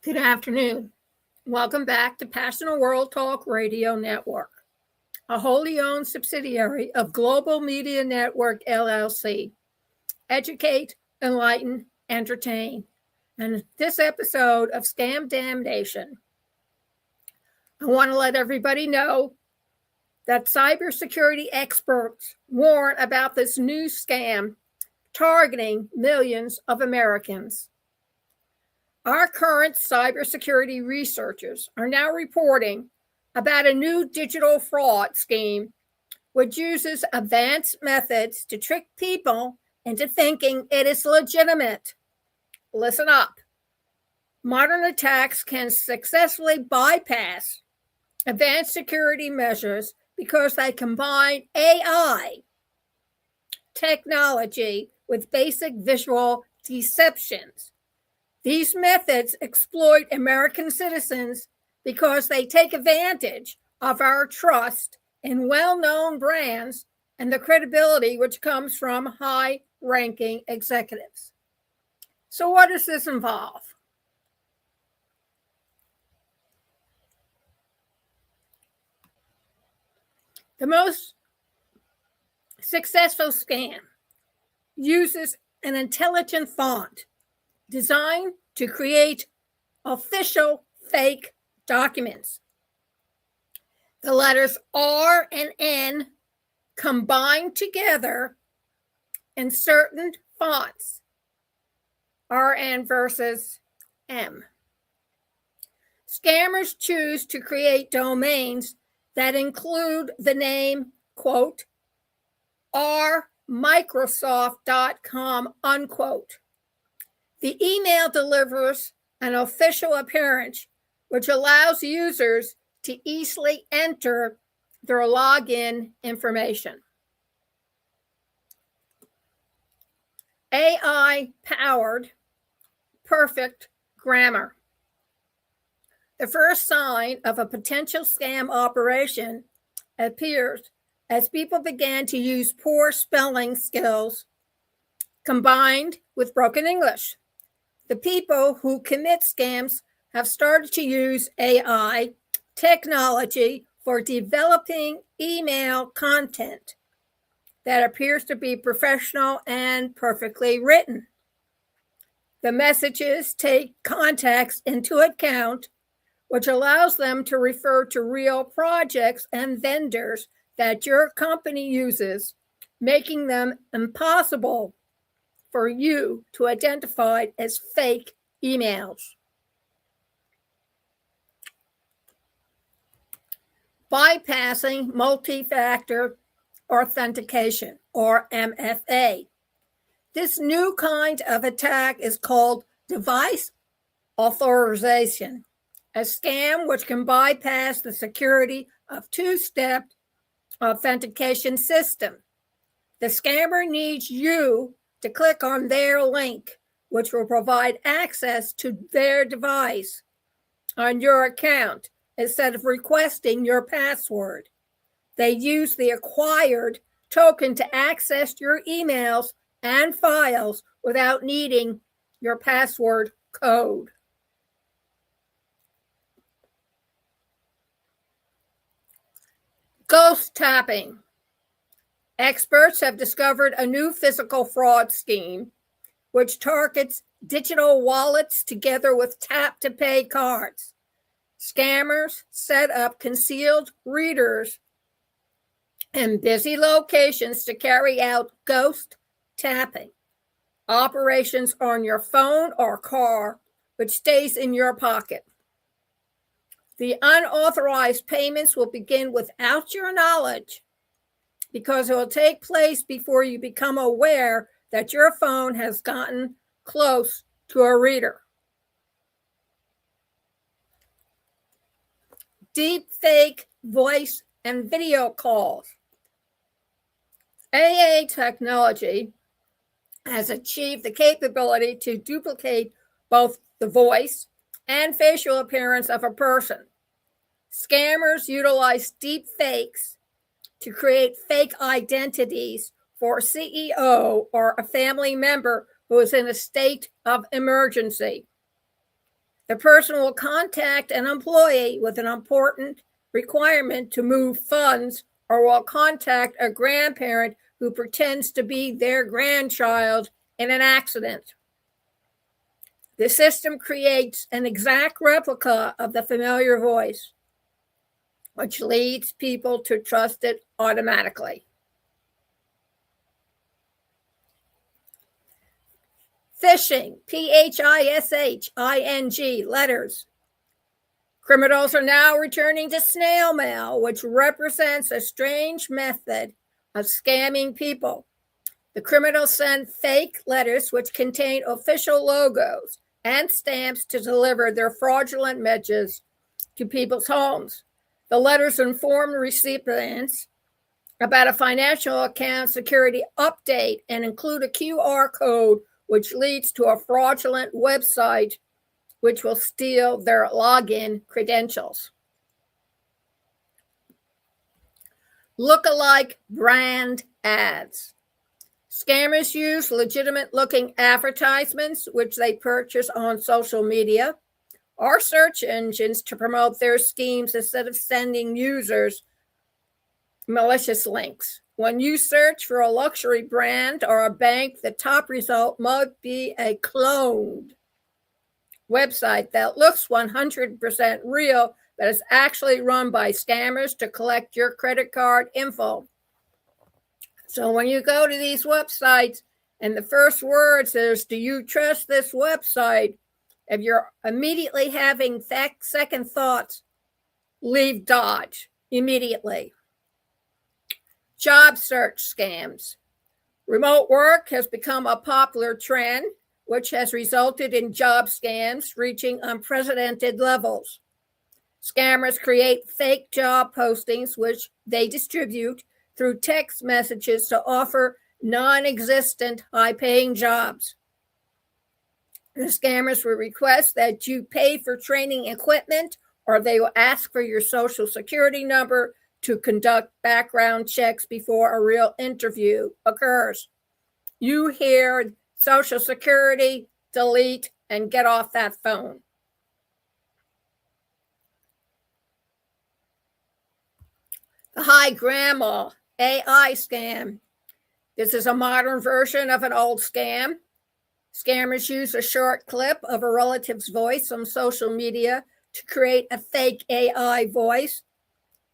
Good afternoon. Welcome back to Passionate World Talk Radio Network, a wholly owned subsidiary of Global Media Network LLC. Educate, enlighten, entertain. And this episode of Scam DamNation, I want to let everybody know that cybersecurity experts warn about this new scam targeting millions of Americans. Our current cybersecurity researchers are now reporting about a new digital fraud scheme which uses advanced methods to trick people into thinking it is legitimate. Listen up. Modern attacks can successfully bypass advanced security measures because they combine AI technology with basic visual deceptions. These methods exploit American citizens because they take advantage of our trust in well-known brands and the credibility which comes from high-ranking executives. So what does this involve? The most successful scam uses an intelligent font designed to create official fake documents. The letters R and N combined together in certain fonts, RN versus M. Scammers choose to create domains that include the name, quote, rmicrosoft.com, unquote. The email delivers an official appearance, which allows users to easily enter their login information. AI-powered perfect grammar. The first sign of a potential scam operation appears as people began to use poor spelling skills combined with broken English. The people who commit scams have started to use AI technology for developing email content that appears to be professional and perfectly written. The messages take context into account, which allows them to refer to real projects and vendors that your company uses, making them impossible for you to identify as fake emails. Bypassing multi-factor authentication, or MFA. This new kind of attack is called device authorization, a scam which can bypass the security of two-step authentication system. The scammer needs you to click on their link, which will provide access to their device on your account instead of requesting your password. They use the acquired token to access your emails and files without needing your password code. Ghost tapping. Experts have discovered a new physical fraud scheme which targets digital wallets together with tap-to-pay cards. Scammers set up concealed readers in busy locations to carry out ghost tapping operations on your phone or car, which stays in your pocket. The unauthorized payments will begin without your knowledge because it will take place before you become aware that your phone has gotten close to a reader. Deepfake voice and video calls. AI technology has achieved the capability to duplicate both the voice and facial appearance of a person. Scammers utilize deepfakes to create fake identities for a CEO or a family member who is in a state of emergency. The person will contact an employee with an important requirement to move funds, or will contact a grandparent who pretends to be their grandchild in an accident. The system creates an exact replica of the familiar voice, which leads people to trust it automatically. Phishing, phishing, letters. Criminals are now returning to snail mail, which represents a strange method of scamming people. The criminals send fake letters which contain official logos and stamps to deliver their fraudulent messages to people's homes. The letters inform the recipients about a financial account security update and include a QR code which leads to a fraudulent website which will steal their login credentials. Lookalike brand ads. Scammers use legitimate-looking advertisements, which they purchase on social media or search engines to promote their schemes instead of sending users malicious links. When you search for a luxury brand or a bank, the top result might be a cloned website that looks 100% real, but is actually run by scammers to collect your credit card info. So when you go to these websites and the first word says, "Do you trust this website?" If you're immediately having second thoughts, leave Dodge immediately. Job search scams. Remote work has become a popular trend, which has resulted in job scams reaching unprecedented levels. Scammers create fake job postings, which they distribute through text messages to offer non-existent high-paying jobs. The scammers will request that you pay for training equipment, or they will ask for your social security number to conduct background checks before a real interview occurs. You hear social security, delete, and get off that phone. The Hi Grandma AI scam. This is a modern version of an old scam. Scammers use a short clip of a relative's voice on social media to create a fake AI voice.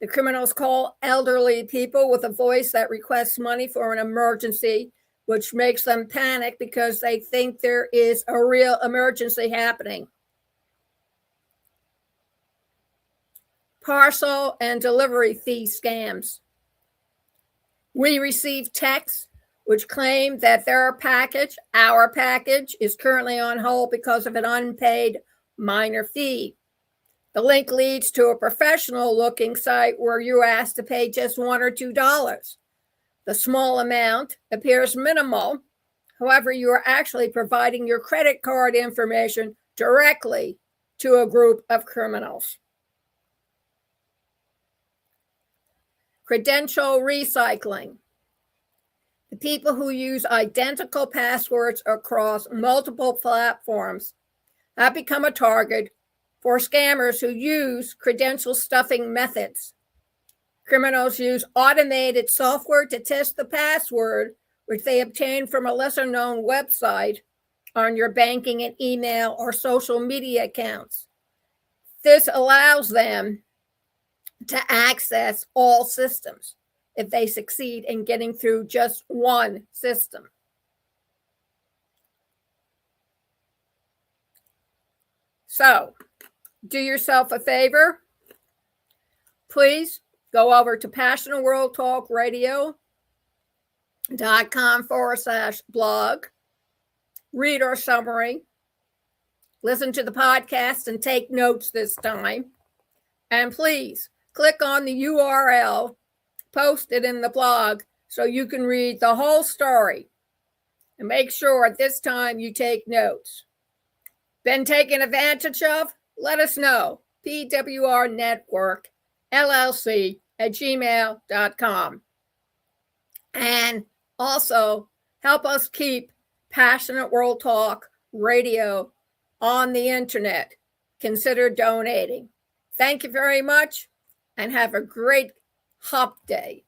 The criminals call elderly people with a voice that requests money for an emergency, which makes them panic because they think there is a real emergency happening. Parcel and delivery fee scams. We receive texts which claim that our package is currently on hold because of an unpaid minor fee. The link leads to a professional-looking site where you're asked to pay just $1 or $2. The small amount appears minimal. However, you are actually providing your credit card information directly to a group of criminals. Credential recycling. The people who use identical passwords across multiple platforms have become a target for scammers who use credential stuffing methods. Criminals use automated software to test the password, which they obtain from a lesser-known website on your banking and email or social media accounts. This allows them to access all systems if they succeed in getting through just one system. So, do yourself a favor. Please go over to passionatworldtalkradio.com/blog. Read our summary. Listen to the podcast and take notes this time. And please click on the URL posted in the blog so you can read the whole story. And make sure at this time you take notes. Been taken advantage of? Let us know. pwrnetworkllc@gmail.com. And also help us keep Passionate World Talk Radio on the internet. consider donating. Thank you very much and have a great hop day.